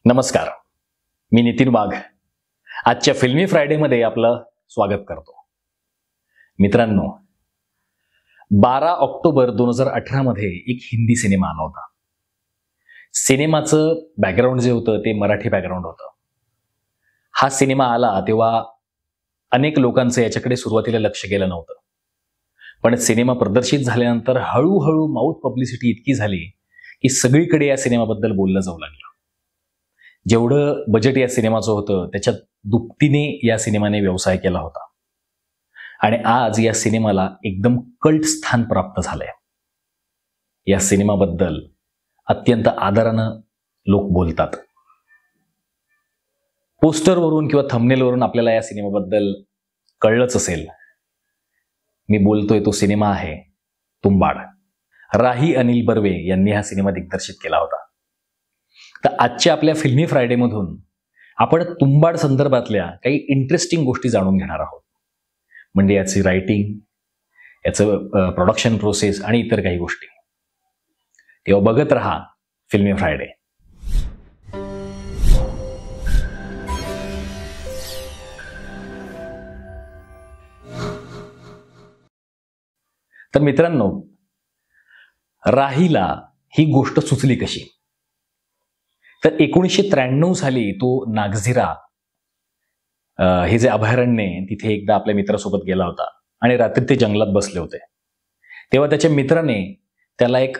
नमस्कार, मी नितीन वाघ आजच्या फिल्मी फ्रायडेमध्ये आपलं स्वागत करतो. मित्रांनो, 12 ऑक्टोबर 2018 मध्ये एक हिंदी सिनेमा आला होता. सिनेमाचं बॅकग्राऊंड जे होतं ते मराठी बॅकग्राऊंड होतं. हा सिनेमा आला तेव्हा अनेक लोकांचं याच्याकडे सुरुवातीला लक्ष गेलं नव्हतं, पण सिनेमा प्रदर्शित झाल्यानंतर हळूहळू माउथ पब्लिसिटी इतकी झाली की सगळीकडे या सिनेमाबद्दल बोललं जाऊ लागलं. जेवढं बजेट या सिनेमाचं होतं त्याच्यात दुपटीने या सिनेमाने व्यवसाय केला होता आणि आज या सिनेमाला एकदम कल्ट स्थान प्राप्त झालंय. या सिनेमाबद्दल अत्यंत आदरानं लोक बोलतात. पोस्टरवरून किंवा थंबनेलवरून आपल्याला या सिनेमाबद्दल कळलंच असेल. मी बोलतोय तो सिनेमा आहे तुंबाड. राही अनिल बर्वे यांनी हा सिनेमा दिग्दर्शित केला होता. तर आजच्या आपल्या फिल्मी फ्रायडेमधून आपण तुंबाड संदर्भातल्या काही इंटरेस्टिंग गोष्टी जाणून घेणार आहोत. म्हणजे याची रायटिंग, याचं प्रोडक्शन प्रोसेस आणि इतर काही गोष्टी. तेव्हा बघत रहा फिल्मी फ्रायडे. तर मित्रांनो, राहीला ही गोष्ट सुचली कशी? तर 1993 साली तो नागझिरा हे जे अभयारण्य तिथे एकदा आपल्या मित्रासोबत गेला होता आणि रात्री ते जंगलात बसले होते. तेव्हा त्याच्या मित्राने त्याला एक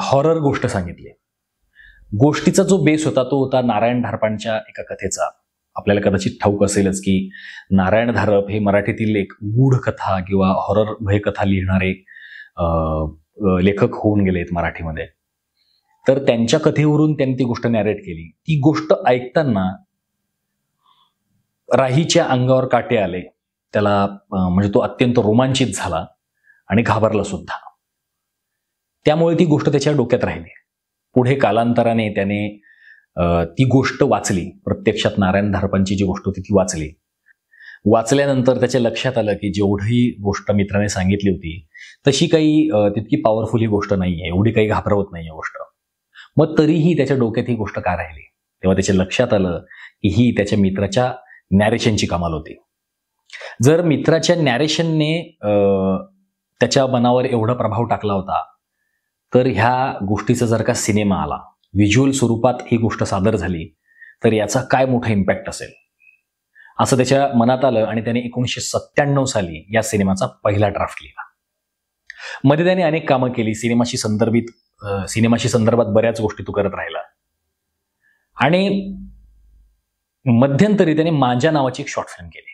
हॉरर गोष्ट सांगितली. गोष्टीचा जो बेस होता तो होता नारायण धारपांच्या एका कथेचा. आपल्याला कदाचित ठाऊक असेलच की नारायण धारप हे मराठीतील एक गूढ कथा किंवा हॉरर भयकथा लिहिणारे लेखक होऊन गेलेत मराठीमध्ये. तर त्यांच्या कथेवरून त्यांनी ती गोष्ट नॅरेट केली. ती गोष्ट ऐकताना राहीच्या अंगावर काटे आले. त्याला म्हणजे तो अत्यंत रोमांचित झाला आणि घाबरला सुद्धा. त्यामुळे ती गोष्ट त्याच्या डोक्यात राहिली. पुढे कालांतराने त्याने ती गोष्ट वाचली. प्रत्यक्षात नारायण धारपांची जी गोष्ट होती ती वाचली. वाचल्यानंतर त्याच्या लक्षात आलं की जेवढी गोष्ट मित्राने सांगितली होती तशी काही तितकी पॉवरफुल ही गोष्ट नाहीये, एवढी काही घाबरवत नाहीये गोष्ट. मग तरीही त्याच्या डोक्यात ही गोष्ट का राहिली? तेव्हा त्याच्या लक्षात आलं की ही त्याच्या मित्राच्या नॅरेशनची कमाल होती. जर मित्राच्या नॅरेशनने त्याच्या मनावर एवढा प्रभाव टाकला होता तर ह्या गोष्टीचा जर का सिनेमा आला, व्हिज्युअल स्वरूपात ही गोष्ट सादर झाली तर याचा काय मोठा इम्पॅक्ट असेल असं त्याच्या मनात आलं आणि त्याने 1997 साली या सिनेमाचा पहिला ड्राफ्ट लिहिला. मध्ये त्याने अनेक कामं केली. सिनेमाशी संदर्भात बऱ्याच गोष्टी तो करत राहिला आणि मध्यंतरी त्याने मांजा नावाची एक शॉर्ट फिल्म केली.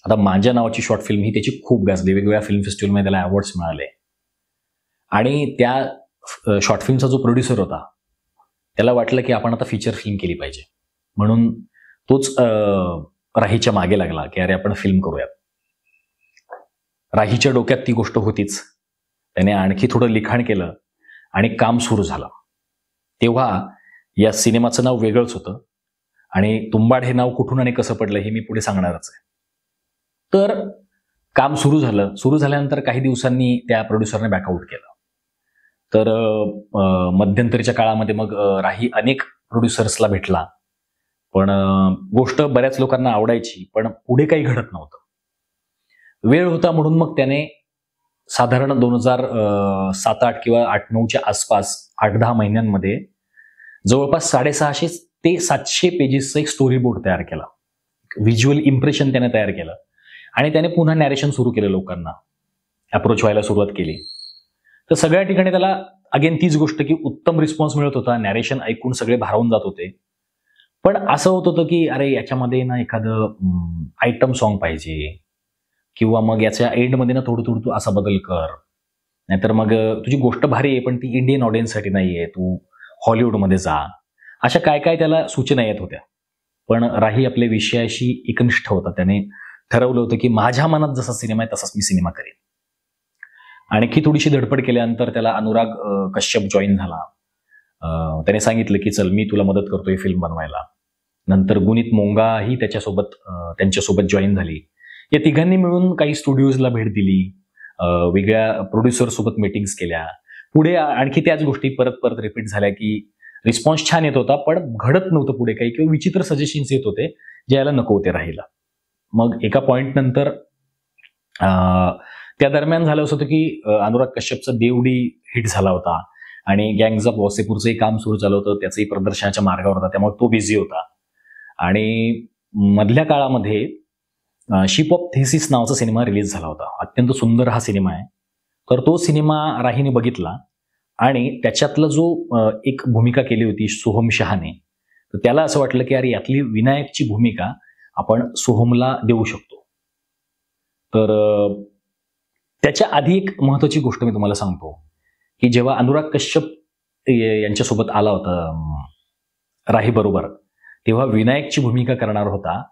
आता मांजा नावाची शॉर्ट फिल्म ही त्याची खूप गाजली. वेगवेगळ्या फिल्म फेस्टिवलमध्ये त्याला अवॉर्ड्स मिळाले आणि त्या शॉर्ट फिल्मचा जो प्रोड्युसर होता त्याला वाटलं की आपण आता फीचर फिल्म केली पाहिजे. म्हणून तोच राहीच्या मागे लागला की अरे आपण फिल्म करूयात. राहीच्या डोक्यात ती गोष्ट होतीच. त्याने आणखी थोडं लिखाण केलं आणि काम सुरू झालं. तेव्हा या सिनेमाचं नाव वेगळंच होतं आणि तुंबाड हे नाव कुठून आणि कसं पडलं हे मी पुढे सांगणारच आहे. तर काम सुरू झालं. सुरू झाल्यानंतर काही दिवसांनी त्या प्रोड्युसरने बॅकआउट केलं. तर मध्यंतरीच्या काळामध्ये मग राही अनेक प्रोड्युसर्सला भेटला, पण गोष्ट बऱ्याच लोकांना आवडायची, पण पुढे काही घडत नव्हतं. वेळ होता म्हणून मग त्याने साधारण 2007-8 किंवा 8-9च्या आसपास 8-10 महिन्यांमध्ये जवळपास 650 ते 700 पेजेसचा एक स्टोरी बोर्ड तयार केला. व्हिज्युअल इम्प्रेशन त्याने तयार केलं आणि त्याने पुन्हा नॅरेशन सुरू केलं. लोकांना अप्रोच व्हायला सुरुवात केली. तर सगळ्या ठिकाणी त्याला अगेन तीच गोष्ट की उत्तम रिस्पॉन्स मिळत होता. नॅरेशन ऐकून सगळे भारावून जात होते. पण असं होत होतं की अरे याच्यामध्ये ना एखादं आयटम सॉन्ग पाहिजे किंवा मग याच्या एंडमध्ये ना थोडं थोडं तू असा बदल कर, नाहीतर मग तुझी गोष्ट भारी आहे पण ती इंडियन ऑडियन्ससाठी नाही आहे, तू हॉलिवूडमध्ये जा. अशा काय काय त्याला सूचना येत होत्या. पण राही आपल्या विषयाशी एकनिष्ठ होता. त्याने ठरवलं होतं की माझ्या मनात जसा सिनेमा आहे तसाच मी सिनेमा करेन. आणखी थोडीशी धडपड केल्यानंतर त्याला अनुराग कश्यप जॉईन झाला. त्याने सांगितलं की चल मी तुला मदत करतोय फिल्म बनवायला. नंतर गुनीत मोंगाही त्यांच्यासोबत जॉईन झाली. या तिघांनी मिळून काही स्टुडिओजला भेट दिली, वेगळ्या प्रोड्युसर सोबत मीटिंग्स केल्या. पुढे आणखी त्याच गोष्टी परत परत रिपीट झाल्या की रिस्पॉन्स छान येत होता, पण घडत नव्हतं पुढे काही, किंवा विचित्र सजेशन्स येत होते जे याला नको होते राहीला. मग एका पॉइंट नंतर त्या दरम्यान झालं असं होतं की अनुराग कश्यपचा देवडी हिट झाला होता आणि गँग्स ऑफ वॉसेपूरचंही काम सुरू झालं होतं, त्याचंही प्रदर्शनाच्या मार्गावर होता, त्यामुळे तो बिझी होता. आणि मधल्या काळामध्ये शिप ऑफ थेसिस नावाचा सिनेमा रिलीज झाला होता. अत्यंत सुंदर हा सिनेमा आहे. तर तो सिनेमा राहीने बघितला आणि त्याच्यातला जो एक भूमिका केली होती सोहम शहाने, तर त्याला असं वाटलं की अरे यातली विनायकची भूमिका आपण सोहमला देऊ शकतो. तर त्याच्या आधी एक महत्वाची गोष्ट मी तुम्हाला सांगतो की जेव्हा अनुराग कश्यप यांच्यासोबत आला होता राही बरोबर, तेव्हा विनायकची भूमिका करणार होता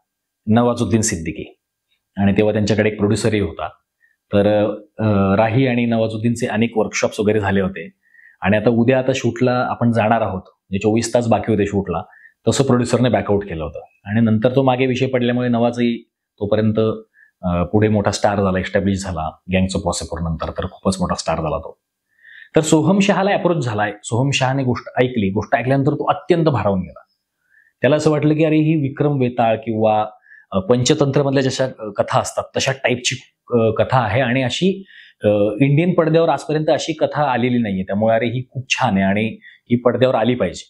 नवाजुद्दीन सिद्दीकी आणि तेव्हा त्यांच्याकडे एक प्रोड्युसरही होता. तर राही आणि नवाजुद्दीनचे अनेक वर्कशॉप्स वगैरे झाले होते आणि आता शूटला आपण जाणार आहोत, म्हणजे 24 तास बाकी होते शूटला, तसं प्रोड्युसरने बॅकआउट केलं होतं. आणि नंतर तो मागे विषय पडल्यामुळे नवाजही तोपर्यंत पुढे मोठा स्टार झाला, एस्टॅब्लिश झाला गँग्स ऑफ वॉसेपूर नंतर, तर खूपच मोठा स्टार झाला तो. तर सोहम शहाला अप्रोच झालाय. सोहम शहाने गोष्ट ऐकल्यानंतर तो अत्यंत भारावून गेला. त्याला असं वाटलं की अरे ही विक्रम वेताळ किंवा पंचतंत्रमधल्या जशा कथा असतात तशा टाईपची कथा आहे आणि अशी इंडियन पडद्यावर आजपर्यंत अशी कथा आलेली नाहीये, त्यामुळे अरे ही खूप छान आहे आणि ही पडद्यावर आली पाहिजे.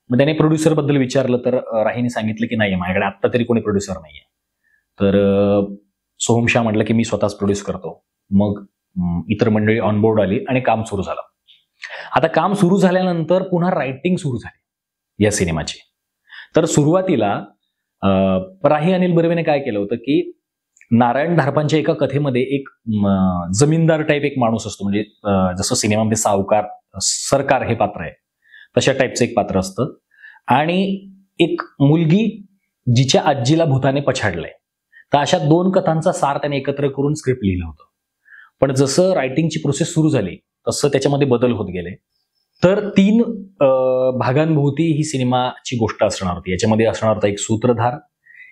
मग त्याने प्रोड्युसर बद्दल विचारलं तर राहीने सांगितलं की नाही, माझ्याकडे आत्ता तरी कोणी प्रोड्युसर नाहीये. तर सोहम शाह म्हटलं की मी स्वतःच प्रोड्यूस करतो. मग इतर मंडळी ऑनबोर्ड आली आणि काम सुरू झालं. आता काम सुरू झाल्यानंतर पुन्हा रायटिंग सुरू झाली या सिनेमाची. तर सुरुवातीला राही अनिल बर्वेने काय केलं होतं की नारायण धारपांच्या एका कथेमध्ये एक जमीनदार टाईप एक माणूस असतो, म्हणजे जसं सिनेमामध्ये सावकार सरकार हे पात्र आहे तशा टाईपचं एक पात्र असतं आणि एक मुलगी जिच्या आजीला भूताने पछाडलंय. तर अशा 2 कथांचा सार त्याने एकत्र करून स्क्रिप्ट लिहिलं होतं. पण जसं रायटिंगची प्रोसेस सुरू झाली तसं त्याच्यामध्ये बदल होत गेले. तर 3 भागांभोवती ही सिनेमाची गोष्ट असणार होती. याच्यामध्ये असणार होता एक सूत्रधार,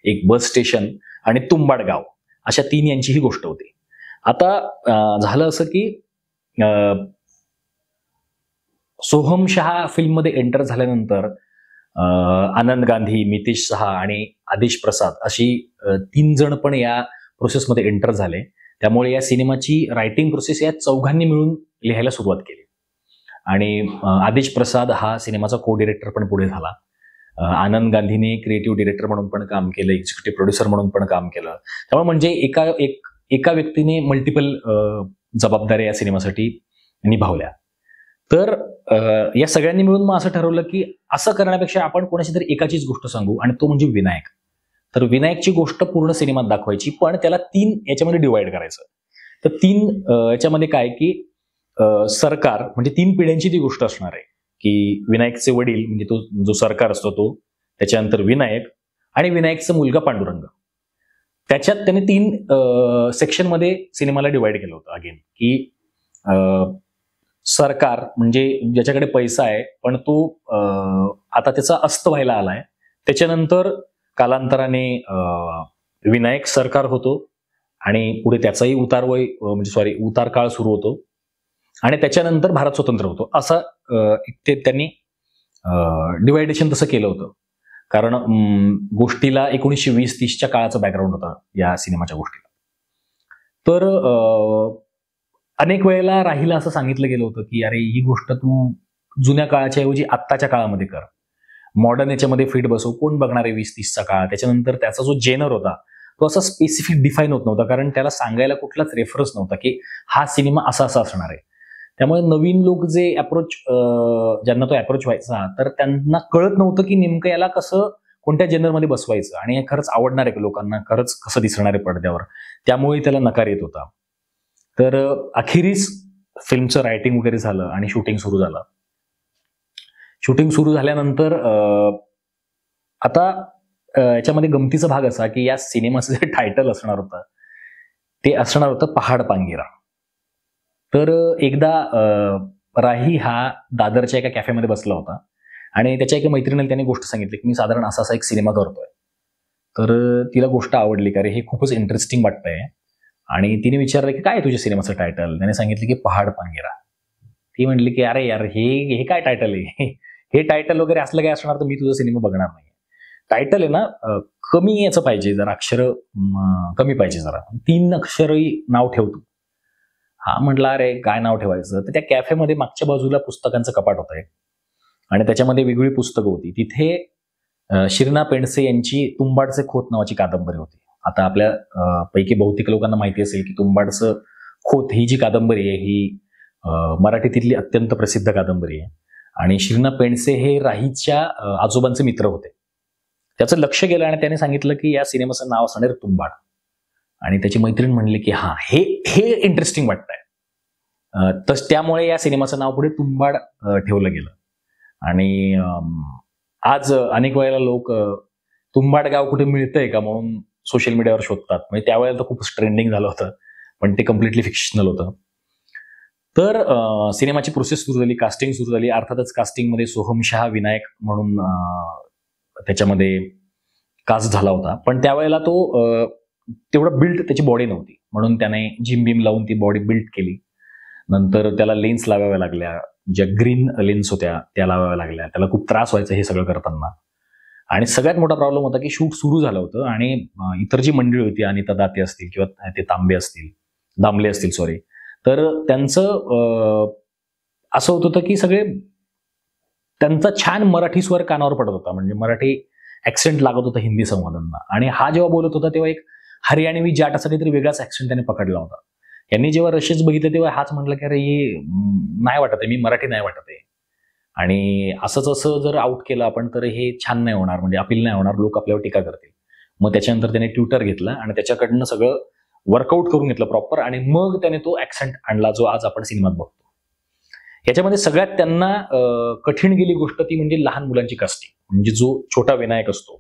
एक बस स्टेशन आणि तुंबाड गाव, अशा 3 यांची ही गोष्ट होती. आता झालं असं की सोहम शहा फिल्ममध्ये एंटर झाल्यानंतर आनंद गांधी, मितेश शहा आणि आदेश प्रसाद अशी 3 जण पण या प्रोसेसमध्ये एंटर झाले. त्यामुळे या सिनेमाची रायटिंग प्रोसेस या 4घांनी मिळून लिहायला सुरुवात केली आणि आदेश प्रसाद हा सिनेमाचा को डिरेक्टर पण पुढे झाला. आनंद गांधीने क्रिएटिव्ह डिरेक्टर म्हणून पण काम केलं, एक्झिक्युटिव्ह प्रोड्युसर म्हणून पण काम केलं. त्यामुळे म्हणजे एका व्यक्तीने मल्टिपल जबाबदाऱ्या या सिनेमासाठी निभावल्या. तर या सगळ्यांनी मिळून मग असं ठरवलं की असं करण्यापेक्षा आपण कोणाशी तरी एकाचीच गोष्ट सांगू आणि तो म्हणजे विनायक. तर विनायकची गोष्ट पूर्ण सिनेमात दाखवायची, पण त्याला 3 याच्यामध्ये डिवाइड करायचं. तर 3 याच्यामध्ये काय की सरकार म्हणजे 3 पिढ्यांची ती गोष्ट असणार आहे की विनायकचे वडील म्हणजे तो जो सरकार असतो तो, त्याच्यानंतर विनायक आणि विनायकचा मुलगा पांडुरंग. त्याच्यात त्याने 3 सेक्शनमध्ये सिनेमाला डिवाइड केलं होतं. अगेन की सरकार म्हणजे ज्याच्याकडे पैसा आहे पण तो आता त्याचा अस्त व्हायला आलाय. त्याच्यानंतर कालांतराने विनायक सरकार होतो आणि पुढे त्याचाही उतार काळ सुरू होतो आणि त्याच्यानंतर भारत स्वतंत्र होतो. असं ते त्यांनी डिवायडेशन तसं केलं होतं. कारण गोष्टीला 1920-30च्या काळाचा बॅकग्राऊंड होता या सिनेमाच्या गोष्टीला. तर अनेक वेळेला राहीला असं सांगितलं गेलं होतं की अरे ही गोष्ट तू जुन्या काळाच्या ऐवजी आत्ताच्या काळामध्ये कर, मॉडर्न याच्यामध्ये फिट बसव, कोण बघणार आहे 20-30चा काळ. त्याच्यानंतर त्याचा जो जेनर होता तो असा स्पेसिफिक डिफाईन होत नव्हता, कारण त्याला सांगायला कुठलाच रेफरन्स नव्हता की हा सिनेमा असा असणार आहे. त्यामुळे नवीन लोक जे ज्यांना तो अप्रोच व्हायचा तर त्यांना कळत नव्हतं की नेमकं याला कसं कोणत्या जेनरमध्ये बसवायचं आणि हे खरंच आवडणार आहे लोकांना, खरंच कसं दिसणार आहे पडद्यावर. त्यामुळे त्याला नकार येत होता. तर अखेरीस फिल्मचं रायटिंग वगैरे झालं आणि शूटिंग सुरू झालं. शूटिंग सुरू झाल्यानंतर आता याच्यामध्ये गमतीचा भाग असा की या सिनेमाचं जे टायटल असणार होतं ते असणार होतं पहाड पांगिरा. तर एकदा राही हा दादरच्या एका कॅफेमध्ये बसला होता आणि त्याच्या एका मैत्रिणीला त्याने गोष्ट सांगितली की मी साधारण असा एक सिनेमा करतोय. तर तिला गोष्ट आवडली, का रे हे खूपच इंटरेस्टिंग वाटतंय आणि तिने विचारलं की काय तुझ्या सिनेमाचं टायटल. त्याने सांगितलं की पहाड पांगिरा. ती म्हटली की अरे यार हे काय टायटल आहे, हे टायटल वगैरे असलं काय असणार तर मी तुझा सिनेमा बघणार नाही. टायटल आहे ना कमी याचं पाहिजे, जरा अक्षर कमी पाहिजे, जरा 3 अक्षरही नाव ठेवतो. हा म्हटला अरे काय नाव ठेवायचं, तर त्या कॅफेमध्ये मागच्या बाजूला पुस्तकांचं कपाट होतं एक, आणि त्याच्यामध्ये वेगळी पुस्तकं होती. तिथे शिरीना पेंडसे यांची तुंबाडचे खोत नावाची कादंबरी होती. आता आपल्या पैकी बहुतेक लोकांना माहिती असेल की तुंबाडचं खोत ही जी कादंबरी आहे ही मराठीतली अत्यंत प्रसिद्ध कादंबरी आहे. आणि शिरीना पेंडसे हे राहीच्या आजोबांचे मित्र होते. त्याचं लक्ष गेलं आणि त्याने सांगितलं की या सिनेमाचं नाव असणार तुंबाड. आणि त्याची मैत्रीण म्हणली की हा हे हे इंटरेस्टिंग वाटतंय. तर त्यामुळे या सिनेमाचं नाव पुढे तुंबाड ठेवलं गेलं. आणि आज अनेक वेळेला लोक तुंबाड गाव कुठे मिळतंय का म्हणून सोशल मीडियावर शोधतात. म्हणजे त्यावेळेला तर खूपच ट्रेंडिंग झालं होतं, पण ते कम्प्लिटली फिक्शनल होतं. तर सिनेमाची प्रोसेस सुरू झाली, कास्टिंग सुरू झाली. अर्थातच कास्टिंगमध्ये सोहम शाह विनायक म्हणून त्याच्यामध्ये कास्ट झाला होता. पण त्यावेळेला तो तेवढं बिल्ड त्याची बॉडी नव्हती, म्हणून त्याने जिम बिम लावून ती बॉडी बिल्ड केली. नंतर त्याला लेन्स लावाव्या लागल्या, ज्या ग्रीन लेन्स होत्या त्या लावाव्या लागल्या. त्याला खूप त्रास व्हायचा हे सगळं करताना. आणि सगळ्यात मोठा प्रॉब्लेम होता की शूट सुरू झालं होतं आणि इतर जी मंडळी होती, अनिता दाते असतील किंवा ते दामले असतील सॉरी, तर त्यांचं असं होत होतं की सगळे त्यांचा छान मराठी स्वर कानावर पडत होता, म्हणजे मराठी ऍक्सेंट लागत होता हिंदी संवादांना. आणि हा जेव्हा बोलत होता तेव्हा एक हरियाणवी जाट असा काहीतरी वेगळाच ऍक्सेंट त्याने पकडला होता. यांनी जेव्हा रशेस बघितले तेव्हा हाच म्हटलं की अरे हे नाही वाटत आहे, मी मराठी नाही वाटत आहे. आणि असंच असं जर आउट केलं आपण तर हे छान नाही होणार, म्हणजे अपील नाही होणार, लोक आपल्यावर टीका करतील. मग त्याच्यानंतर त्याने ट्विटर घेतला आणि त्याच्याकडनं सगळं वर्कआउट करून घेतलं प्रॉपर, आणि मग त्याने तो ऍक्सेंट आणला जो आज आपण सिनेमात बघतो. याच्यामध्ये सगळ्यात त्यांना कठीण गेली गोष्ट ती म्हणजे लहान मुलांची कास्टिंग. म्हणजे जो छोटा विनायक असतो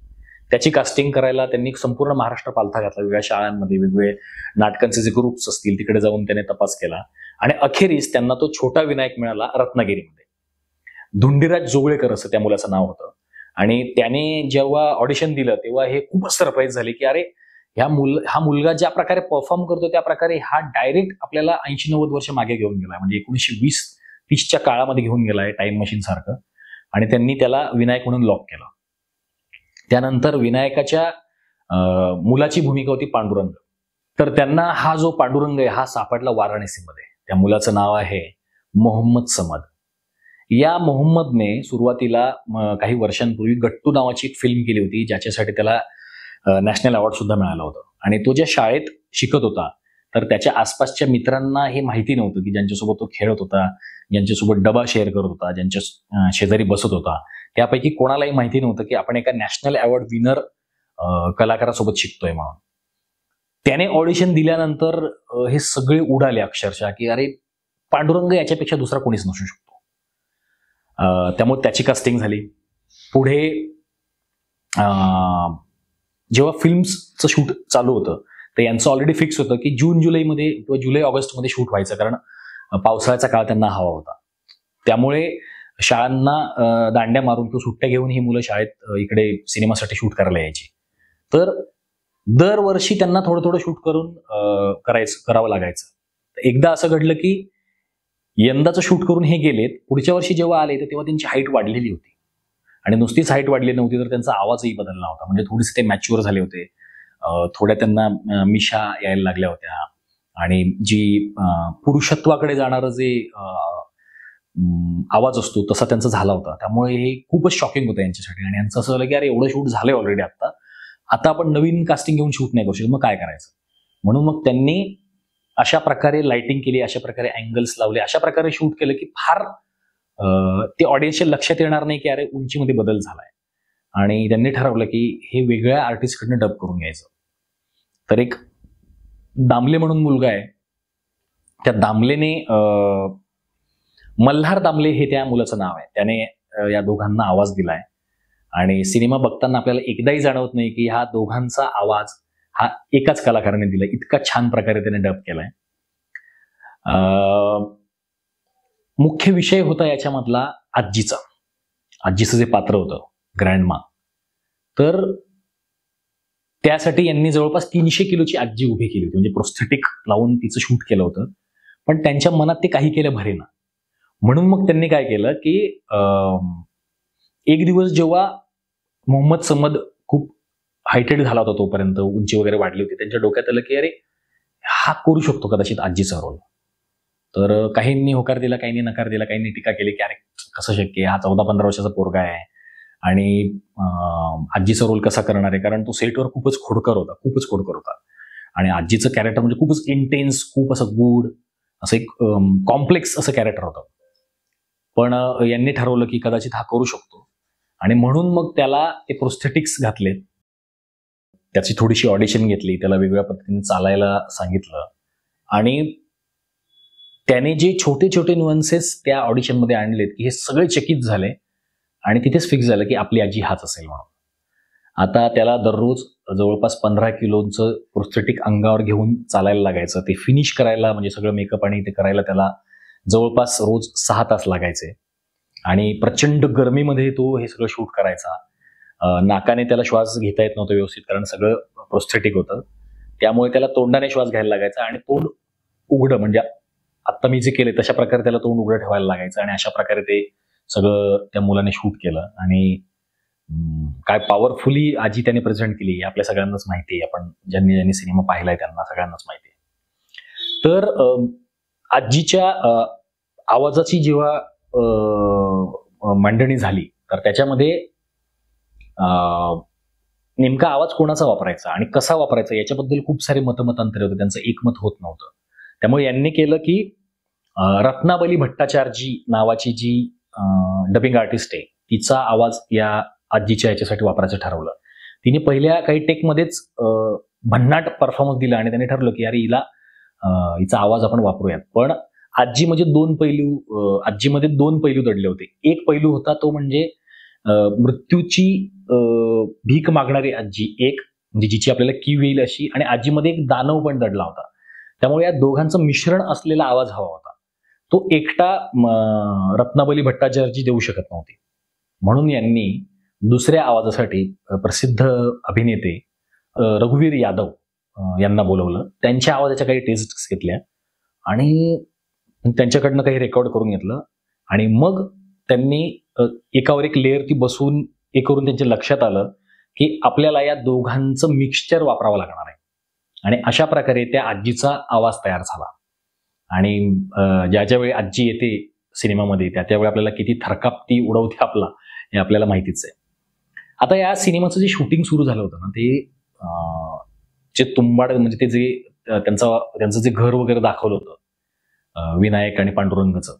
त्याची कास्टिंग करायला त्यांनी संपूर्ण महाराष्ट्र पालथा घातला. वेगळ्या शाळांमध्ये वेगवेगळे नाटकांचे जे ग्रुप्स असतील तिकडे जाऊन त्याने तपास केला आणि अखेरीस त्यांना तो छोटा विनायक मिळाला रत्नागिरीमध्ये. धुंडीराज जोगळेकर असं त्या मुलाचं नाव होतं. आणि त्याने जेव्हा ऑडिशन दिलं तेव्हा हे खूपच सरप्राईज झाले की अरे हा मुलगा ज्या प्रकारे परफॉर्म करतो त्या प्रकारे हा डायरेक्ट आपल्याला 80-90 वर्ष मागे घेऊन गेलाय, म्हणजे 1920-30च्या काळामध्ये घेऊन गेलाय टाइम मशीन सारखं. आणि त्यांनी त्याला विनायक म्हणून लॉक केलं. त्यानंतर विनायकाच्या मुलाची भूमिका होती पांडुरंग. तर त्यांना हा जो पांडुरंग आहे हा सापडला वाराणसीमध्ये. त्या मुलाचं नाव आहे मोहम्मद समद. या मोहम्मदने सुरुवातीला काही वर्षांपूर्वी गट्टू नावाची एक फिल्म केली होती ज्याच्यासाठी त्याला नॅशनल अवॉर्ड सुद्धा मिळाला होता. आणि तो ज्या शाळेत शिकत होता तर त्याच्या आसपासच्या मित्रांना हे माहिती नव्हतं की ज्यांच्यासोबत तो खेळत होता, ज्यांच्यासोबत डबा शेअर करत होता, ज्यांच्या शेजारी बसत होता, त्यापैकी कोणालाही माहिती नव्हतं की आपण एका नॅशनल अवॉर्ड विनर कलाकारासोबत शिकतोय म्हणून. त्याने ऑडिशन दिल्यानंतर हे सगळे उडाले अक्षरशः की अरे पांडुरंग याच्यापेक्षा दुसरा कोणीच नसू शकतो. त्यामुळे त्याची कास्टिंग झाली. पुढे जेव्हा फिल्मचं शूट चालू होतं तर यांचं ऑलरेडी फिक्स होतं की जून-जुलैमध्ये किंवा जुलै-ऑगस्टमध्ये शूट व्हायचं, कारण पावसाळ्याचा काळ त्यांना हवा होता. त्यामुळे शाळांना दांड्या मारून किंवा सुट्ट्या घेऊन ही मुलं शाळेत इकडे सिनेमासाठी शूट करायला यायची. तर दरवर्षी त्यांना थोडं थोडं शूट करून करावं लागायचं. एकदा असं घडलं की यंदाचं शूट करून हे गेलेत, पुढच्या वर्षी जेव्हा आले तर तेव्हा त्यांची हाईट वाढलेली होती. आणि नुसतीच हाईट वाढली नव्हती तर त्यांचा आवाजही बदलला होता, म्हणजे थोडेसे ते मॅच्युअर झाले होते. थोड्या त्यांना मिशा यायला लागल्या होत्या आणि जी पुरुषत्वाकडे जाणारं जे आवाज असतो तसा त्यांचा झाला होता. त्यामुळे हे खूपच शॉकिंग होतं यांच्यासाठी. आणि यांचं असं झालं की अरे एवढं शूट झालंय ऑलरेडी, आता आपण नवीन कास्टिंग घेऊन शूट नाही करू शकत, मग काय करायचं. म्हणून मग त्यांनी अशा प्रकारे लाइटिंग केली, अशा प्रकारे अँगल्स लावले, अशा प्रकारे शूट केलं की फार ते ऑडियन्सच्या लक्षात येणार नाही की अरे उंचीमध्ये बदल झालाय. आणि त्यांनी ठरवलं की हे वेगळ्या आर्टिस्टकडनं डब करून घ्यायचं. तर एक दामले म्हणून मुलगा आहे, त्या दामलेने मल्हार दामले हे त्या मुलाचं नाव आहे, त्याने या दोघांना आवाज दिलाय. आणि सिनेमा बघताना आपल्याला एकदाही जाणवत नाही की हा दोघांचा आवाज हा एकाच कलाकाराने दिलाय. इतका छान प्रकारे त्याने डब केलाय. मुख्य विषय होता याच्यामधला आजीचं जे पात्र होतं ग्रँडमा. तर त्यासाठी यांनी जवळपास 300 किलोची आजी उभी केली होती, म्हणजे प्रोस्थेटिक लावून तिचं शूट केलं होतं. पण त्यांच्या मनात ते काही केलं भरेना. म्हणून मग त्यांनी काय केलं की एक दिवस जेव्हा मोहम्मद समद खूप हायटेड झाला होता, तोपर्यंत उंची वगैरे वाढली होती, त्यांच्या डोक्यात आलं की अरे हा करू शकतो कदाचित आजीचा रोल. तर काहींनी होकार दिला, काहींनी नकार दिला, काहींनी टीका केली की अरे कसं शक्य आहे, हा 14-15 वर्षाचा पोरगा आहे आणि आजीचा रोल कसा करणार आहे, कारण तो सेटवर खूपच खोडकर होता आणि आजीचं कॅरेक्टर म्हणजे खूपच इंटेन्स, खूप असं गूढ, असं एक कॉम्प्लेक्स असं कॅरेक्टर होतं. पण यांनी ठरवलं की कदाचित हा करू शकतो आणि म्हणून मग त्याला ते प्रोस्थेटिक्स घातले, त्याची थोडीशी ऑडिशन घेतली, त्याला वेगवेगळ्या पद्धतीने चालायला सांगितलं आणि त्याने जे छोटे छोटे नुअन्सेस त्या ऑडिशनमध्ये आणलेत की हे सगळे चकित झाले आणि तिथेच फिक्स झालं की आपली आजी हाच असेल म्हणून. आता त्याला दररोज जवळपास 15 किलोचं प्रोस्थेटिक अंगावर घेऊन चालायला लागायचं. ते फिनिश करायला म्हणजे सगळं मेकअप आणि ते करायला त्याला जवळपास रोज 6 तास लागायचे आणि प्रचंड गरमीमध्ये तो हे सगळं शूट करायचा. नाकाने त्याला श्वास घेता येत नव्हतं व्यवस्थित, कारण सगळं प्रोस्थेटिक होतं. त्यामुळे त्याला तोंडाने श्वास घ्यायला लागायचा आणि तोंड उघडं, म्हणजे आत्ता मी जे केले तशा प्रकारे त्याला तोंड उघडं ठेवायला लागायचं आणि अशा प्रकारे ते सगळं त्या मुलाने शूट केलं आणि काय पॉवरफुली आजी त्याने प्रेझेंट केली हे आपल्या सगळ्यांनाच माहिती आहे. आपण ज्यांनी ज्यांनी सिनेमा पाहिलाय त्यांना सगळ्यांनाच माहिती आहे. तर आजीच्या आवाजाची जेव्हा मांडणी झाली तर त्याच्यामध्ये नेमका आवाज कोणाचा वापरायचा आणि कसा वापरायचा याच्याबद्दल खूप सारे मतमतांतरे होते, त्यांचं एकमत होत नव्हतं. त्यामुळे यांनी केलं की रत्नाबली भट्टाचार्जी नावाची जी डबिंग आर्टिस्ट आहे तिचा आवाज या आजीच्या याच्यासाठी वापरायचं ठरवलं. तिने पहिल्या काही टेकमध्येच भन्नाट परफॉर्मन्स दिला आणि त्याने ठरवलं की अरे हिचा आवाज आपण वापरूयात. पण आजीमध्ये दोन पैलू दडले होते. एक पैलू होता तो म्हणजे मृत्यूची भीक मागणारी आजी एक, म्हणजे जिची आपल्याला कीव येईल अशी, आणि आजीमध्ये एक दानव पण दडला होता. त्यामुळे या दोघांचं मिश्रण असलेला आवाज हवा होता. तो एकटा रत्नाबली भट्टाचार्जी देऊ शकत नव्हती. म्हणून यांनी दुसऱ्या आवाजासाठी प्रसिद्ध अभिनेते रघुवीर यादव यांना बोलवलं. त्यांच्या आवाजाच्या काही टेस्ट घेतल्या आणि त्यांच्याकडनं काही रेकॉर्ड करून घेतलं आणि मग त्यांनी एकावर एक लेअर ती बसून हे करून त्यांच्या लक्षात आलं की आपल्याला या दोघांचं मिक्सचर वापरावं लागणार आहे आणि अशा प्रकारे त्या आजीचा आवाज तयार झाला. आणि ज्या वेळी आजी येते सिनेमामध्ये त्यावेळी आपल्याला किती थरकाप ती उडवते आपला हे आपल्याला माहितीच आहे. आता या सिनेमाचं जे शूटिंग सुरू झालं होतं ना ते जे तुंबाड म्हणजे ते जे त्यांचं जे घर वगैरे दाखवलं होतं विनायक आणि पांडुरंगाचं,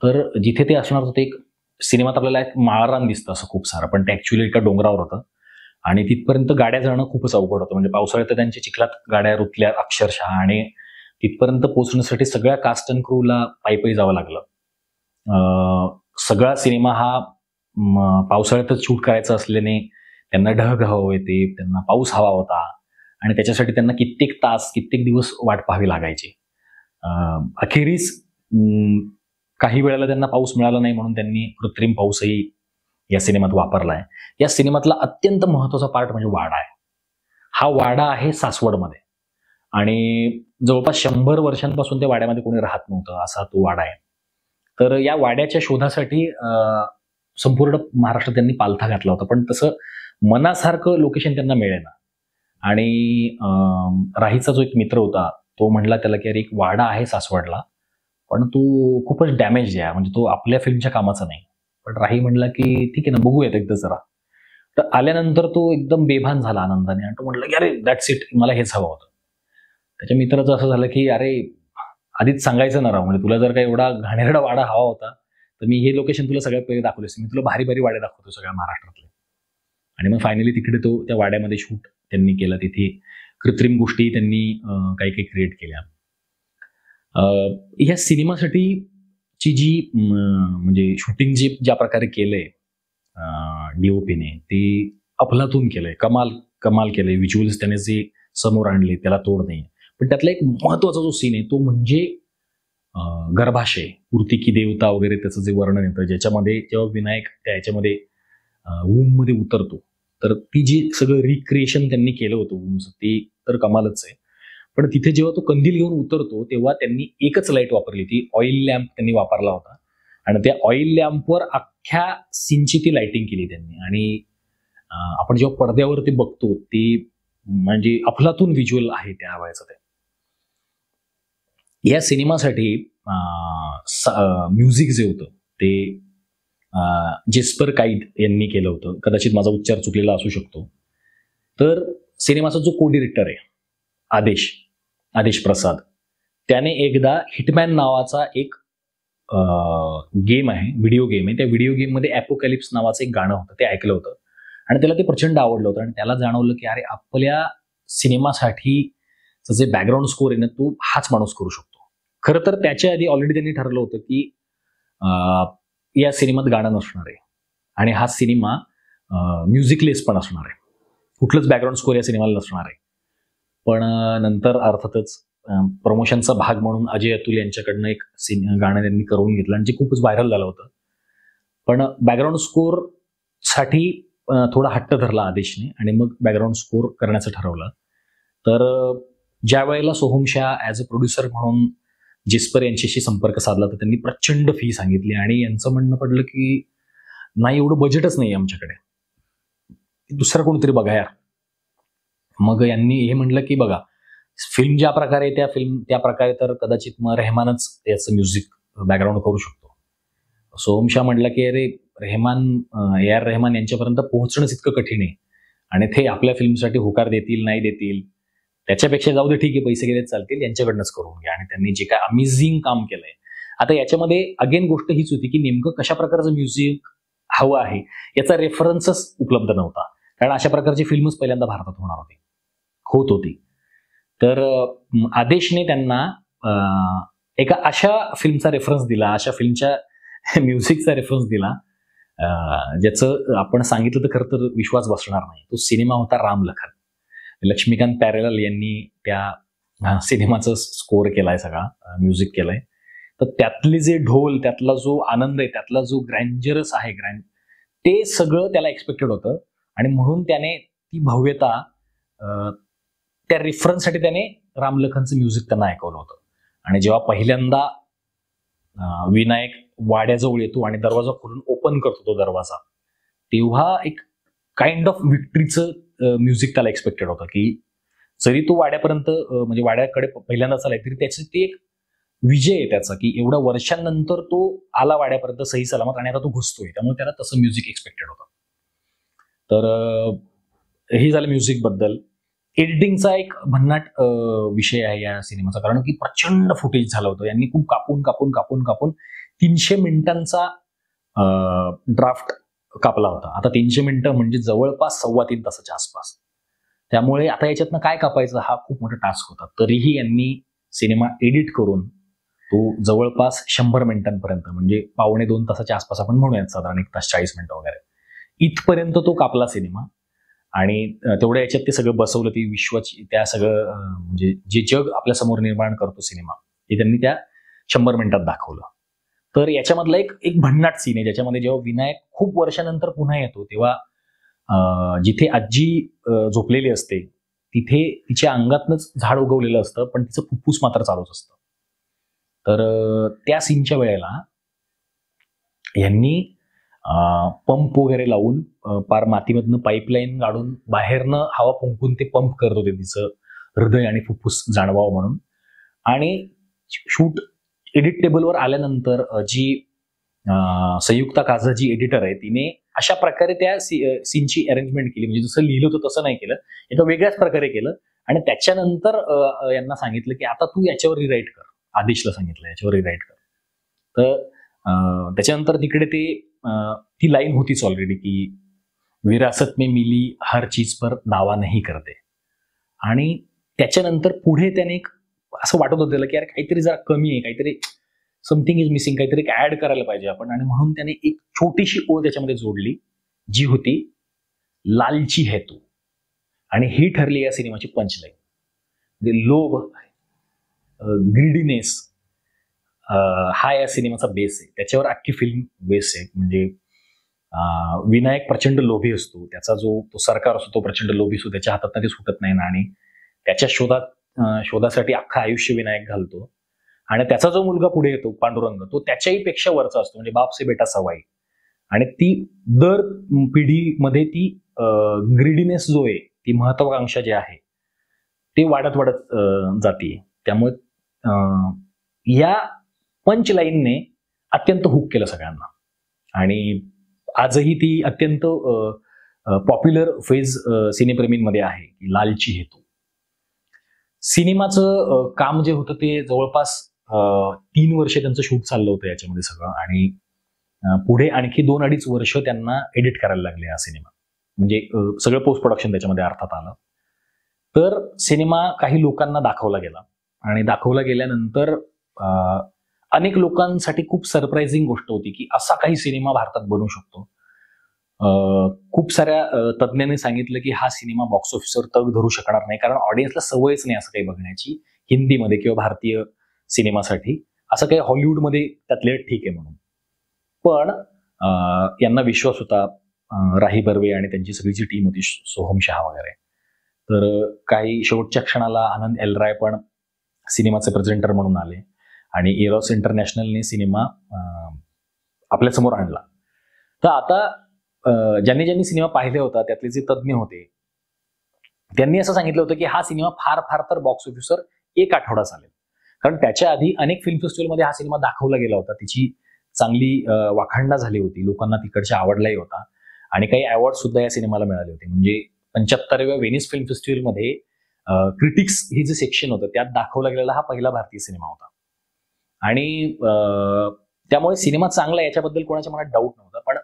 तर जिथे ते असणार होतं एक सिनेमात आपल्याला एक माळरान दिसतं असं खूप सारं, पण ते ऍक्च्युअली एका डोंगरावर होतं आणि तिथपर्यंत गाड्या जाणं खूपच अवघड होतं. म्हणजे पावसाळ्यात त्यांच्या चिखलात गाड्या रुतल्या अक्षरशः आणि तिथपर्यंत पोहोचण्यासाठी सगळ्या कास्ट अँड क्रूला पायी जावं लागलं. सगळा सिनेमा हा पावसाळ्यातच शूट करायचा असल्याने त्यांना ढग हवा होते, त्यांना पाऊस हवा होता आणि त्याच्यासाठी त्यांना कित्येक दिवस वाट पाहावी लागायची. अखेरीस काही वेळेला त्यांना पाऊस मिळाला नाही म्हणून त्यांनी कृत्रिम पाऊसही या सिनेमात वापरलाय. या सिनेमातला अत्यंत महत्वाचा पार्ट म्हणजे वाडा आहे. हा वाडा आहे सासवडमध्ये आणि जवळपास 100 वर्षांपासून त्या वाड्यामध्ये कोणी राहत नव्हतं असा तो वाडा आहे. तर या वाड्याच्या शोधासाठी संपूर्ण महाराष्ट्रात त्यांनी पालथा घातला होता, पण तसं मनासारखं लोकेशन त्यांना मिळेना. आणि राहीचा जो एक मित्र होता तो म्हणला त्याला की अरे एक वाडा आहे सासवडला पण तो खूपच डॅमेज आहे, म्हणजे तो आपल्या फिल्मच्या कामाचा नाही. पण राही म्हणला की ठीक आहे ना, बघूयात एकदा जरा. तर आल्यानंतर तो एकदम बेभान झाला आनंदाने आणि तो म्हटला की अरे दॅट्स इट, मला हेच हवं होतं. त्याच्या मित्राचं असं झालं की अरे आधीच सांगायचं ना राव, म्हणजे तुला जर का एवढा घाणेरडा वाडा हवा होता तर मी हे लोकेशन तुला सगळ्यात पहिले दाखवले असते, मी तुला भारी भारी वाडे दाखवतो सगळ्या महाराष्ट्रातले. आणि मग फायनली तिकडे तो त्या वाड्यामध्ये शूट त्यांनी केलं. तिथे कृत्रिम गोष्टी त्यांनी काही काही क्रिएट केल्या. ह्या सिनेमासाठीची जी म्हणजे शूटिंग जे ज्या प्रकारे केलंय डीओपीने ते अफलातून केलंय, कमाल केलंय. व्हिज्युअल्स त्याने जे समोर आणले त्याला तोड नाही. पण त्यातला एक महत्वाचा जो सीन आहे तो म्हणजे गर्भाशय, मूर्ती की देवता वगैरे त्याचं जे वर्णन येतं, ज्याच्यामध्ये जेव्हा विनायक त्या ह्याच्यामध्ये वूम मध्ये उतरतो तर ती जी सगळं रिक्रिएशन त्यांनी केलं होतं वूमचं ते तर कमालच आहे. पण तिथे जेव्हा तो कंदील घेऊन उतरतो तेव्हा त्यांनी एकच लाईट वापरली, ती ऑइल लॅम्प त्यांनी वापरला होता आणि त्या ऑइल लॅम्पवर अख्ख्या सीनची ती लाइटिंग केली त्यांनी. आणि आपण जेव्हा पडद्यावरती बघतो ती म्हणजे अफलातून व्हिज्युअल आहे त्या वेळेचं ते. या सिनेमासाठी म्युझिक जे होतं ते जेस्पर काईट यांनी केलं होतं. कदाचित माझा उच्चार चुकलेला असू शकतो. तर सिनेमाचा जो को डिरेक्टर आहे आदेश प्रसाद, त्याने एकदा हिटमॅन नावाचा एक गेम आहे, व्हिडिओ गेम आहे. त्या व्हिडिओ गेममध्ये ॲपोकॅलिप्स नावाचं एक गाणं होतं, ते ऐकलं होतं आणि त्याला ते प्रचंड आवडलं होतं. आणि त्याला जाणवलं की अरे आपल्या सिनेमासाठी जे बॅकग्राऊंड स्कोर आहे ना, तो हाच माणूस करू शकतो. खरं तर त्याच्या आधी ऑलरेडी त्यांनी ठरवलं होतं की या सिनेमात गाणं नसणार आहे आणि हा सिनेमा म्युझिकलेस पण असणार आहे. कुठलंच बॅकग्राऊंड स्कोर या सिनेमाला नसणार आहे. पण नंतर अर्थातच प्रमोशनचा भाग म्हणून अजय अतुल यांच्याकडनं एक गाणं त्यांनी करून घेतलं आणि जे खूपच व्हायरल झालं होतं. पण बॅकग्राऊंड स्कोरसाठी थोडा हट्ट धरला आदेशने आणि मग बॅकग्राऊंड स्कोर करण्याचं ठरवलं. तर ज्या वेळेला Soham Shah as a producer म्हणून जेस्पर यांच्याशी संपर्क साधला तर त्यांनी प्रचंड फी सांगितली आणि यांचं म्हणणं पडलं की नाही, एवढं बजेटच नाही आमच्याकडे, दुसरं कोणतरी बघा यार. मग यांनी हे म्हणलं की बघा, फिल्म ज्या प्रकारे त्या प्रकारे तर कदाचित मग रेहमानच याचं म्युझिक बॅकग्राऊंड करू शकतो. सोहम शाह म्हटलं की अरे ए आर रेहमान यांच्यापर्यंत पोहोचणंच इतकं कठीण आहे आणि ते आपल्या फिल्मसाठी होकार देतील नाही देतील, त्याच्यापेक्षा जाऊ दे, ठीक आहे, पैसे गेले चालतील, यांच्याकडनंच करून घ्या. आणि त्यांनी जे काय अमेझिंग काम केलंय. आता याच्यामध्ये अगेन गोष्ट हीच होती की नेमकं कशा प्रकारचं म्युझिक हवं आहे याचा रेफरन्सच उपलब्ध नव्हता, कारण अशा प्रकारची फिल्मच पहिल्यांदा भारतात होत होती. तर आदेशने त्यांना एका अशा फिल्मचा रेफरन्स दिला, अशा फिल्मच्या म्युझिकचा रेफरन्स दिला ज्याचं आपण सांगितलं तर खरं तर विश्वास बसणार नाही. तो सिनेमा होता रामलखन. लक्ष्मीकांत प्यारेलाल यांनी त्या सिनेमाचा स्कोअर केलाय, सगळा म्युझिक केलंय. तर त्यातले जे ढोल, त्यातला जो आनंद आहे, त्यातला जो ग्रँजरस आहे, ते सगळं त्याला एक्सपेक्टेड होतं आणि म्हणून त्याने ती भव्यता, त्या रेफरन्ससाठी त्याने रामलखनचं म्युझिक त्यांना ऐकवलं होतं. आणि जेव्हा पहिल्यांदा विनायक वाड्याजवळ येतो आणि दरवाजा खोलून ओपन करतो तो दरवाजा, तेव्हा एक काइंड ऑफ विक्ट्रीचं म्युझिक त्याला एक्सपेक्टेड होतं की जरी तो वाड्यापर्यंत म्हणजे वाड्याकडे पहिल्यांदा चालाय तरी त्याची ती एक विजय आहे त्याचा, की एवढ्या वर्षांनंतर तो आला वाड्यापर्यंत सही सलामत आणि आता तो घुसतोय, त्यामुळे त्याला तसं म्युझिक एक्सपेक्टेड होतं. तर हे झालं म्युझिक बद्दल. एडिटिंगचा एक भन्नाट विषय आहे या सिनेमाचा, कारण की प्रचंड फुटेज झालं होतं. यांनी खूप कापून 300 मिनिटांचा ड्राफ्ट कापला होता. आता 300 मिनिटं म्हणजे जवळपास 2.25 तासाच्या आसपास. त्यामुळे आता याच्यातनं काय कापायचं हा खूप मोठा टास्क होता. तरीही यांनी सिनेमा एडिट करून तो जवळपास 100 मिनिटांपर्यंत, म्हणजे 1.25-2 तासाच्या आसपास आपण म्हणूयात, साधारण 1 तास 40 मिनिटं वगैरे, इथपर्यंत तो कापला सिनेमा. आणि तेवढ्या याच्यात ते सगळं बसवलं, ती विश्वाची, त्या सगळं म्हणजे जे जग आपल्या समोर निर्माण करतो सिनेमा, हे त्यांनी त्या 100 मिनिटात दाखवलं. तर याच्यामधला एक भन्नाट सीन आहे, ज्याच्यामध्ये जेव्हा विनायक खूप वर्षानंतर पुन्हा येतो तेव्हा जिथे आजी झोपलेली असते तिथे तिच्या अंगातनंच झाड उगवलेलं असतं, पण तिचं फुफ्फुस मात्र चालूच असतं. तर त्या सीनच्या वेळेला यांनी पंप वगैरे लावून पार मातीमधनं पाईपलाईन काढून बाहेरनं हवा फुंकून ते पंप करत होते तिचं हृदय आणि फुफ्फुस जाणवावं म्हणून. आणि शूट एडिट टेबलवर आल्यानंतर जी संयुक्ता काझा जी एडिटर आहे, तिने अशा प्रकारे त्या सीनची अरेंजमेंट केली, म्हणजे जसं लिहिलं होतं तसं नाही केलं, एका वेगळ्याच प्रकारे केलं. आणि त्याच्यानंतर यांना सांगितलं की आता तू याच्यावर रिराईट कर, आदेशला सांगितलं याच्यावर रिराईट कर. तर त्याच्यानंतर तिकडे ती लाईन होतीच ऑलरेडी की विरासत में मिली हर चीज पर दावा नहीं करते. आणि त्याच्यानंतर पुढे त्याने एक असं वाटत होतं की यार काहीतरी जरा कमी आहे, काहीतरी समथिंग इज मिसिंग, काहीतरी ऍड करायला पाहिजे आपण. आणि म्हणून त्याने एक छोटीशी ओळ त्याच्यामध्ये जोडली, जी होती लालची है तू. आणि ही ठरली या सिनेमाची पंचलाईन. म्हणजे लोभ, ग्रीडीनेस हा या सिनेमाचा बेस आहे, त्याच्यावर अख्खी फिल्म बेस आहे. म्हणजे विनायक प्रचंड लोभी असतो, त्याचा जो तो सरकार असतो तो प्रचंड लोभी असतो, त्याच्या हातात ते सुटत नाही ना, आणि त्याच्या शोधासाठी अख्खं आयुष्य विनायक घालतो. आणि त्याचा जो मुलगा पुढे येतो पांडुरंग, तो त्याच्याही पेक्षा वरचा असतो, म्हणजे बाप से बेटा सवाई. आणि ती दर पिढीमध्ये ती ग्रीडीनेस जो आहे, ती महत्वाकांक्षा जी आहे ते वाढत वाढत जाते. त्यामुळे या पंच लाईनने अत्यंत हुक केलं सगळ्यांना आणि आजही ती अत्यंत पॉप्युलर फेज सिनेप्रेमींमध्ये आहे. लालची हेतू सिनेमाचं काम जे होतं ते जवळपास 3 वर्ष त्यांचं शूट चाललं होतं याच्यामध्ये सगळं. आणि पुढे आणखी 2-2.5 वर्ष त्यांना एडिट करायला लागले हा सिनेमा. म्हणजे सगळं पोस्ट प्रोडक्शन त्याच्यामध्ये अर्थात आलं. तर सिनेमा काही लोकांना दाखवला गेला आणि दाखवला गेल्यानंतर अनेक लोकांसाठी खूप सरप्राइझिंग गोष्ट होती की असा काही सिनेमा भारतात बनू शकतो. खूप साऱ्या तज्ज्ञांनी सांगितलं की हा सिनेमा बॉक्स ऑफिसवर तग धरू शकणार नाही, कारण ऑडियन्सला सवयच नाही असं काही बघण्याची हिंदीमध्ये किंवा भारतीय सिनेमासाठी. असं काही हॉलिवूडमध्ये त्यातले ठीक आहे म्हणून. पण यांना विश्वास होता, राही बर्वे आणि त्यांची सगळी जी टीम होती, सोहम शाह वगैरे. तर काही शेवटच्या क्षणाला आनंद एल राय पण सिनेमाचे प्रेझेंटर म्हणून आले आणि एरॉस इंटरनॅशनलने सिनेमा आपल्यासमोर आणला. तर आता ज्यांनी ज्यांनी सिनेमा पाहिले होता त्यातले जे तज्ज्ञ होते त्यांनी असं सांगितलं होतं की हा सिनेमा फार फार तर बॉक्स ऑफिसवर 1 आठवडा चालेल, कारण त्याच्या आधी अनेक फिल्म फेस्टिवलमध्ये हा सिनेमा दाखवला गेला होता. तिची चांगली वाखाणना झाली होती, लोकांना तिकडच्या आवडलाही होता आणि काही अवॉर्ड सुद्धा या सिनेमाला मिळाले होते. म्हणजे 75व्या व्हेनिस फिल्म फेस्टिवलमध्ये क्रिटिक्स हे जे सेक्शन होतं त्यात दाखवला गेलेला हा पहिला भारतीय सिनेमा होता. आणि त्यामुळे सिनेमा चांगला याच्याबद्दल कोणाच्या मनात डाऊट नव्हता. पण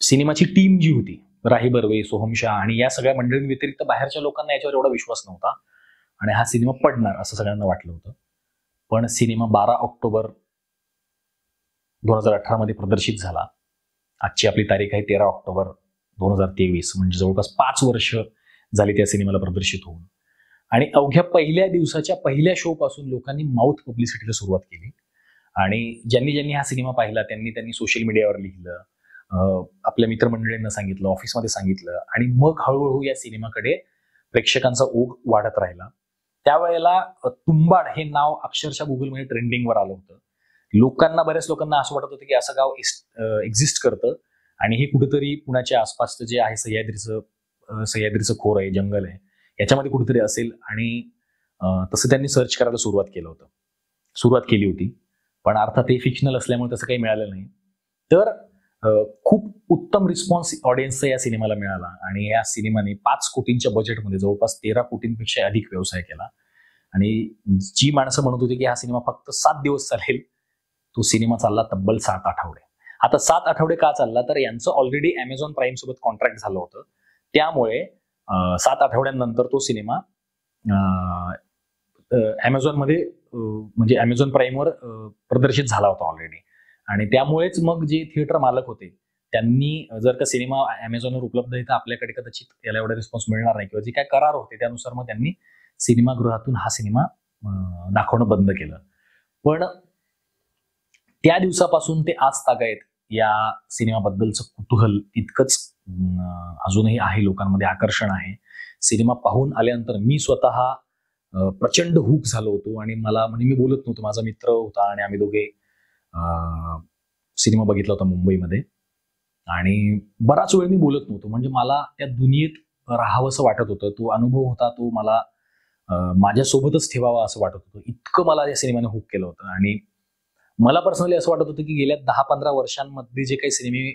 सिनेमाची टीम जी होती, राही बर्वे, सोहम शाह आणि या सगळ्या मंडळींव्यतिरिक्त बाहेरच्या लोकांना याच्यावर एवढा विश्वास नव्हता आणि हा सिनेमा पडणार असं सगळ्यांना वाटलं होतं. पण सिनेमा 12 ऑक्टोबर 2018 मध्ये प्रदर्शित झाला. आजची आपली तारीख आहे 13 ऑक्टोबर 2023, म्हणजे जवळपास 5 वर्ष झाली त्या सिनेमाला प्रदर्शित होऊन. आणि अवघ्या पहिल्या दिवसाच्या पहिल्या शो पासून लोकांनी माउथ पब्लिसिटीला सुरुवात केली आणि ज्यांनी ज्यांनी हा सिनेमा पाहिला त्यांनी सोशल मीडियावर लिहिलं, आपल्या मित्रमंडळींना सांगितलं, ऑफिसमध्ये सांगितलं आणि मग हळूहळू या सिनेमाकडे प्रेक्षकांचा ओघ वाढत राहिला. त्यावेळेला तुंबाड हे नाव अक्षरशः गुगलमध्ये ट्रेंडिंगवर आलं होतं. बऱ्याच लोकांना असं वाटत होतं की असं गाव एक्झिस्ट करतं आणि हे कुठेतरी पुण्याच्या आसपासचं जे आहे सह्याद्रीचं खोर आहे, जंगल आहे, याच्यामध्ये कुठेतरी असेल. आणि तसं त्यांनी सर्च करायला सुरुवात केली होती. पण अर्थात ते फिक्शनल असल्यामुळे तसं काही मिळालं नाही. तर खूप उत्तम रिस्पॉन्स ऑडियन्सचा या सिनेमाला मिळाला आणि या सिनेमाने 5 कोटींच्या बजेटमध्ये जवळपास 13 कोटींपेक्षा अधिक व्यवसाय केला. आणि जी माणसं म्हणत होती की हा सिनेमा फक्त 7 दिवस चालेल, तो सिनेमा चालला तब्बल 7 आठवडे. आता 7 आठवडे का चालला, तर यांचं ऑलरेडी अमेझॉन प्राईम सोबत कॉन्ट्रॅक्ट झालं होतं. त्यामुळे 7 आठवड्यांनंतर तो सिनेमा अमेझॉनमध्ये म्हणजे अमेझॉन प्राईमवर प्रदर्शित झाला होता ऑलरेडी. आणि त्यामुळेच मग जे थिएटर मालक होते त्यांनी जर का सिनेमा अमेझॉनवर उपलब्ध आहे तर आपल्याकडे कदाचित याला एवढा रिस्पॉन्स मिळणार नाही किंवा जे काय करार होते त्यानुसार मग त्यांनी सिनेमागृहातून हा सिनेमा दाखवणं बंद केलं. पण त्या दिवसापासून ते आज तागायत या सिनेमाबद्दलचं कुतूहल तितकंच अजूनही आहे, लोकांमध्ये आकर्षण आहे. सिनेमा पाहून आल्यानंतर मी स्वतः प्रचंड हुक झालो होतो आणि मी बोलत नव्हतो. माझा मित्र होता आणि आम्ही दोघे सिनेमा बघितला होता मुंबईमध्ये आणि बराच वेळ मी बोलत नव्हतो. म्हणजे मला त्या दुनियेत राहावंसं वाटत होतं. तो अनुभव होता तो मला माझ्यासोबतच ठेवावा असं वाटत होतं. इतकं मला या सिनेमाने हुक केलं होतं. आणि मला पर्सनली असं वाटत होतं की गेल्या 10-15 वर्षांमध्ये जे काही सिनेमे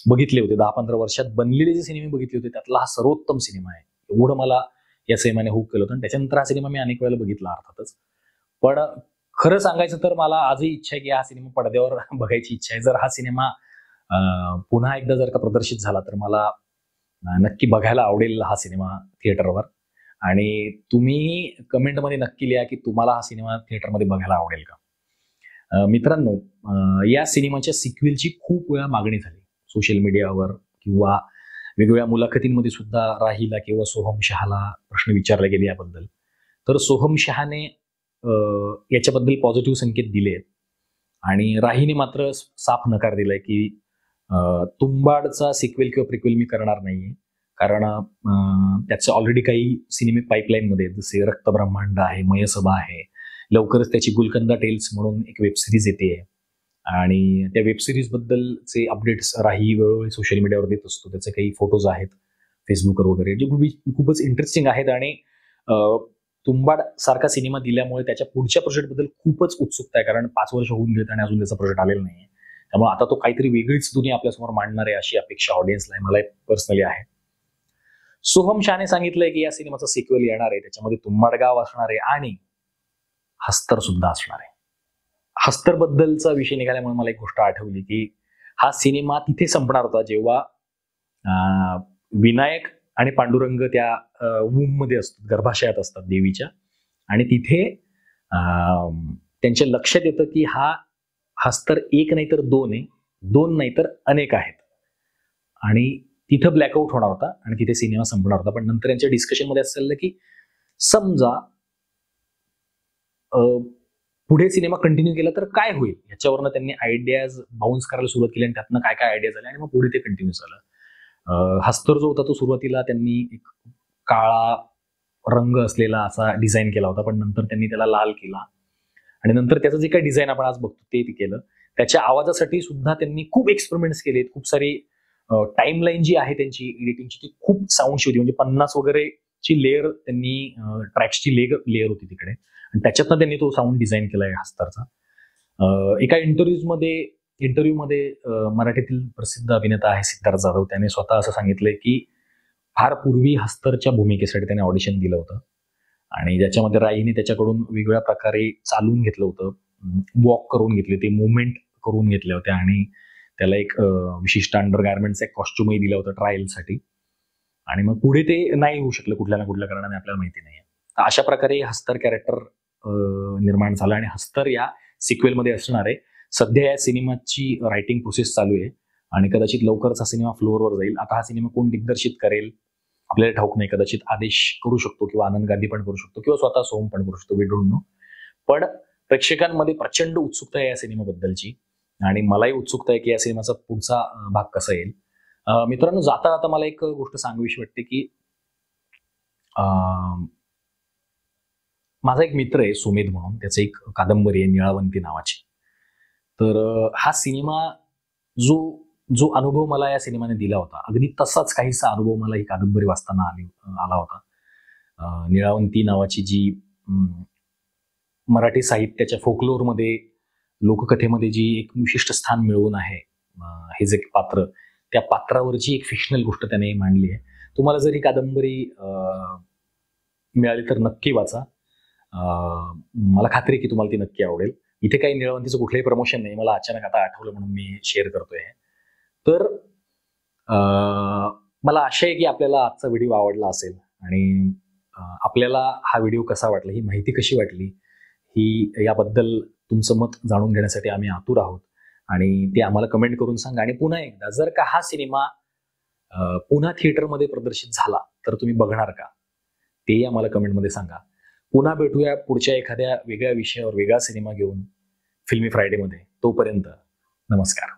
बघितले होते, 10-15 वर्षात बनलेले जे सिनेमे बघितले होते त्यातला हा सर्वोत्तम सिनेमा आहे. एवढं मला या सिनेमाने हुक केलं होतं. आणि त्याच्यानंतर हा सिनेमा मी अनेक वेळेला बघितला अर्थातच. पण खरं सांगायचं तर मला आजही इच्छा आहे की हा सिनेमा पडद्यावर बघायची इच्छा आहे. जर हा सिनेमा पुन्हा एकदा जर का प्रदर्शित झाला तर मला नक्की बघायला आवडेल हा सिनेमा थिएटरवर. आणि तुम्ही कमेंटमध्ये नक्की लिहा की तुम्हाला हा सिनेमा थिएटरमध्ये बघायला आवडेल का. मित्रांनो, या सिनेमाच्या सिक्वेलची खूप वेळा मागणी झाली सोशल मीडियावर किंवा वेगवेगळ्या मुलाखतींमध्ये सुद्धा राहीला किंवा सोहम शहाला प्रश्न विचारले गेले याबद्दल. तर सोहम शहाने याच्याबद्दल पॉझिटिव्ह संकेत दिलेत आणि राहीने मात्र साफ नकार दिलाय की तुंबाडचा सिक्वेल किंवा प्रिक्वेल मी करणार नाहीये, कारण त्याचे ऑलरेडी काही सिनेमे पाईपलाईनमध्ये जसे रक्तब्रह्मांड आहे, मयसभा आहे, लवकरच त्याची गुलकंदा टेल्स म्हणून एक वेब सिरीज येते आणि त्या वेब सिरीज बद्दलचे अपडेट्स राही वेळोवेळी सोशल मीडियावर देत असतो. त्याचे काही फोटोज आहेत फेसबुकवर वगैरे, जे खूपच इंटरेस्टिंग आहेत. आणि तुंबाड सारखा सिनेमा दिल्यामुळे त्याच्या पुढच्या प्रोजेक्टबद्दल खूपच उत्सुकता आहे, कारण 5 वर्ष होऊन गेले आणि अजून त्याचा प्रोजेक्ट आलेला नाही. त्यामुळे आता तो काहीतरी वेगळीच दुनिया आपल्यासमोर मांडणार आहे अशी अपेक्षा ऑडियन्सला आहे, मला पर्सनली आहे. सोहम शहाने सांगितलंय की या सिनेमाचा सिक्वेल येणार आहे, त्याच्यामध्ये तुंबाड गाव असणार आहे आणि हस्तर सुद्धा असणार आहे. हस्तर बद्दलचा विषय निघाल्यामुळे मला एक गोष्ट आठवली की हा सिनेमा तिथे संपणार होता जेव्हा विनायक आणि पांडुरंग त्या वूम मध्ये असतात, गर्भाशयात असतात देवीच्या, आणि तिथे त्यांच्या लक्षात येतं की हा हस्तर एक नाही तर दोन आहे, दोन नाही तर अनेक आहेत, आणि तिथं ब्लॅकआउट होणार होता आणि तिथे सिनेमा संपणार होता. पण नंतर यांच्या डिस्कशनमध्ये असं चाललं की समजा पुढे सिनेमा कंटिन्यू केला तर काय होईल, याच्यावरनं त्यांनी आयडियाज बाउन्स करायला सुरुवात केली आणि त्यातनं काय काय आयडिया झाल्या आणि मग पुढे ते कंटिन्यू झालं. हस्तर जो होता तो सुरुवातीला त्यांनी एक काळा रंग असलेला असा डिझाईन केला होता, पण नंतर त्यांनी त्याला लाल केला आणि नंतर त्याचं जे काही डिझाईन आपण आज बघतो ते केलं. त्याच्या आवाजासाठी सुद्धा त्यांनी खूप एक्सपेरिमेंट्स केलेत. खूप सारी टाइमलाईन जी आहे त्यांची एडिटिंगची ती खूप साऊंडची होती, म्हणजे 50 वगैरे ची लेअर त्यांनी ट्रॅक्सची लेअर होती तिकडे आणि त्याच्यातनं त्यांनी तो साऊंड डिझाईन केलाय हस्तारचा. एका इंटरव्ह्यूमध्ये मराठीतील प्रसिद्ध अभिनेता आहे सिद्धार्थ जाधव, त्याने स्वतः असं सांगितलंय की फार पूर्वी हस्तरच्या भूमिकेसाठी त्याने ऑडिशन दिलं होतं आणि ज्याच्यामध्ये राईने त्याच्याकडून वेगवेगळ्या प्रकारे चालून घेतलं होतं, वॉक करून घेतले, ते मुवमेंट करून घेतल्या होत्या आणि त्याला एक विशिष्ट अंडर गार्मेंटचा एक कॉस्ट्युमही दिला होता ट्रायलसाठी. आणि मग पुढे ते नाही होऊ शकलं कुठल्या ना कुठल्या कारणाने, आपल्याला माहिती नाही. तर अशा प्रकारे हस्तर कॅरेक्टर निर्माण झालं आणि हस्तर या सिक्वेलमध्ये असणार आहे. सध्या या सिनेमाची रायटिंग प्रोसेस चालू आहे आणि कदाचित लवकरच हा सिनेमा फ्लोअरवर जाईल. आता हा सिनेमा कोण दिग्दर्शित करेल आपल्याला ठाऊक नाही. कदाचित आदेश करू शकतो किंवा आनंद गांधी पण करू शकतो किंवा स्वतः सोहम पण करू शकतो, वी डोंट नो. पण प्रेक्षकांमध्ये प्रचंड उत्सुकता आहे या सिनेमाबद्दलची आणि मलाही उत्सुकता आहे की या सिनेमाचा पुढचा भाग कसा येईल. मित्रांनो, जाता जाता मला एक गोष्ट सांगावीशी वाटते की माझा एक मित्र आहे सुमेध म्हणून, त्याचं एक कादंबरी आहे निळावंती नावाची. तर हा सिनेमा जो अनुभव मला या सिनेमाने दिला होता, अगदी तसाच काहीसा अनुभव मला ही कादंबरी वाचताना आला होता. निळावंती नावाची जी मराठी साहित्याच्या फोकलोरमध्ये, लोककथेमध्ये जी एक विशिष्ट स्थान मिळवून आहे, हे जे पात्र, त्या पात्रावरची एक फिक्शनल गोष्ट त्याने मांडली आहे. तुम्हाला जर ही कादंबरी मिळाली तर नक्की वाचा. मला खात्री आहे की तुम्हाला ती नक्की आवडेल. इथे काही निळवंतीचं कुठलंही प्रमोशन नाही, मला अचानक आता आठवलं म्हणून मी शेअर करतोय. तर मला आशा आहे की आपल्याला आजचा व्हिडिओ आवडला असेल आणि आपल्याला हा व्हिडिओ कसा वाटला, ही माहिती कशी वाटली, ही याबद्दल तुमचं मत जाणून घेण्यासाठी आम्ही आतुर आहोत आणि ते आम्हाला कमेंट करून सांगा. आणि पुन्हा एकदा, जर का हा सिनेमा पुन्हा थिएटरमध्ये प्रदर्शित झाला तर तुम्ही बघणार का, तेही आम्हाला कमेंटमध्ये सांगा. पुन्हा भेटूया पुढच्या एखाद्या वेगळ्या विषयावर, वेगळा सिनेमा घेऊन फिल्मी फ्रायडेमध्ये. तोपर्यंत नमस्कार.